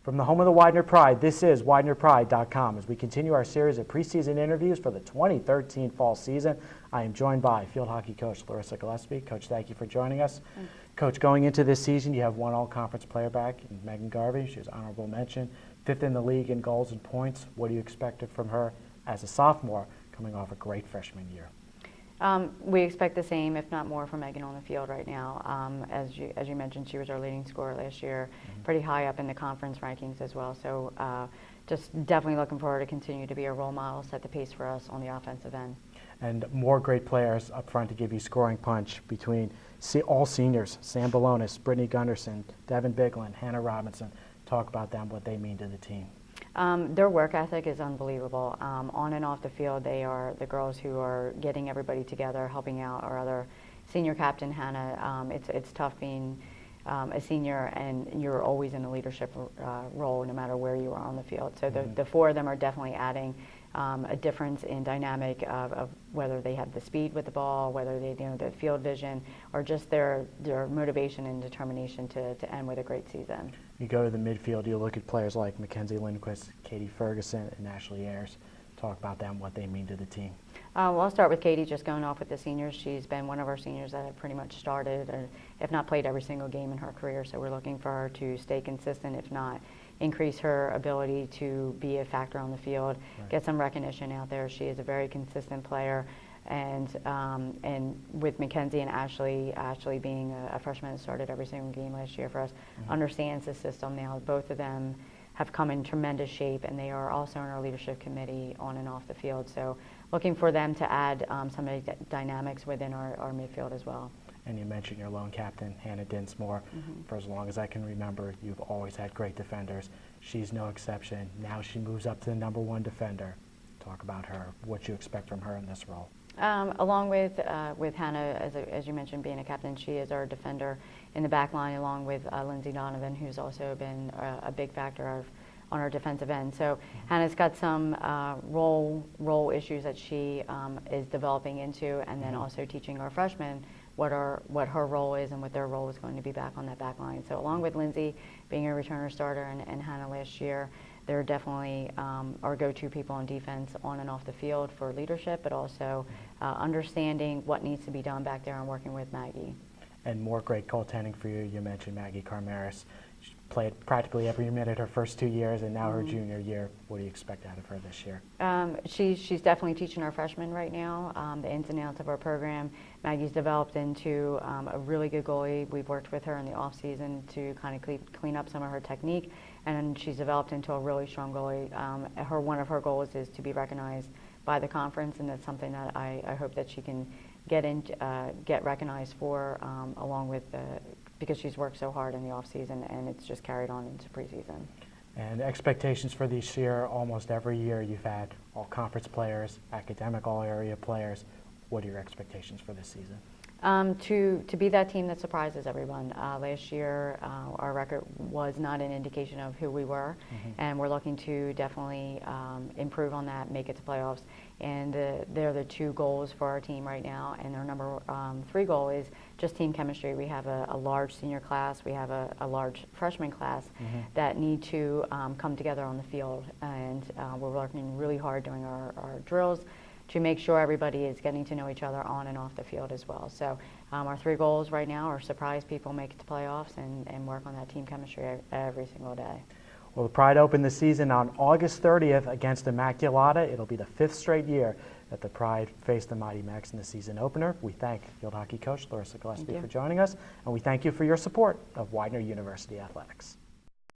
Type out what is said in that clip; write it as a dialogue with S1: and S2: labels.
S1: From the home of the Widener Pride, this is WidenerPride.com. As we continue our series of preseason interviews for the 2013 fall season, I am joined by field hockey coach Larissa Gillespie. Coach, thank you for joining us. Coach, going into this season, you have one all-conference player back in Megan Garvey. She was honorable mention, 5th in the league in goals and points. What do you expect from her as a sophomore coming off a great freshman year?
S2: We expect the same, if not more, from Megan on the field right now. As you mentioned, she was our leading scorer last year, pretty high up in the conference rankings as well. So just definitely looking forward to continue to be a role model, set the pace for us on the offensive end.
S1: And more great players up front to give you scoring punch between all seniors, Sam Balonis, Brittany Gunderson, Devin Biglin, Hannah Robinson. Talk about them, what they mean to the team.
S2: Their work ethic is unbelievable. On and off the field, they are the girls who are getting everybody together, helping out our other senior captain, Hannah. It's tough being a senior and you're always in a leadership role no matter where you are on the field. So the four of them are definitely adding a difference in dynamic of whether they have the speed with the ball, whether they the field vision, or just their motivation and determination to end with a great season.
S1: You go to the midfield, you look at players like Mackenzie Lindquist, Katie Ferguson, and Ashley Ayers. Talk about them, what they mean to the team.
S2: Well, I'll start with Katie, just going off with the seniors. She's been one of our seniors that have pretty much started, or if not played every single game in her career. So we're looking for her to stay consistent, if not increase her ability to be a factor on the field, get some recognition out there. She is a very consistent player. And with Mackenzie and Ashley being a freshman that started every single game last year for us, understands the system now. Both of them have come in tremendous shape, and they are also in our leadership committee on and off the field. So looking for them to add some of the dynamics within our midfield as well.
S1: And you mentioned your lone captain, Hannah Dinsmore. For as long as I can remember, you've always had great defenders. She's no exception. Now she moves up to the #1 defender. Talk about her, what you expect from her in this role.
S2: Along with Hannah, as you mentioned, being a captain, she is our defender in the back line, along with Lindsay Donovan, who's also been a big factor on our defensive end. So Hannah's got some role issues that she is developing into, and then also teaching our freshmen what her role is and what their role is going to be back on that back line. So along with Lindsay being a returner starter and Hannah last year, they're definitely our go-to people on defense on and off the field for leadership, but also understanding what needs to be done back there and working with Maggie.
S1: And more great goaltending for you. You mentioned Maggie Carmaris. She played practically every minute her first 2 years, and now her junior year. What do you expect out of her this year?
S2: She's definitely teaching our freshmen right now the ins and outs of our program. Maggie's developed into a really good goalie. We've worked with her in the off season to kind of clean up some of her technique, and she's developed into a really strong goalie. One of her goals is to be recognized by the conference, and that's something that I hope that she can get recognized for, along with because she's worked so hard in the off season, and it's just carried on into preseason.
S1: And expectations for this year, almost every year you've had all conference players, academic all area players. What are your expectations for this season?
S2: To be that team that surprises everyone. Last year, our record was not an indication of who we were, and we're looking to definitely improve on that, make it to playoffs. And they're the two goals for our team right now. And our number 3 goal is just team chemistry. We have a large senior class, we have a large freshman class that need to come together on the field. And we're working really hard doing our drills to make sure everybody is getting to know each other on and off the field as well. So our 3 goals right now are surprise people, make it to playoffs, and work on that team chemistry every single day.
S1: Well, the Pride opened the season on August 30th against Immaculata. It'll be the 5th straight year that the Pride faced the Mighty Macs in the season opener. We thank field hockey coach Larissa Gillespie for joining us, and we thank you for your support of Widener University Athletics.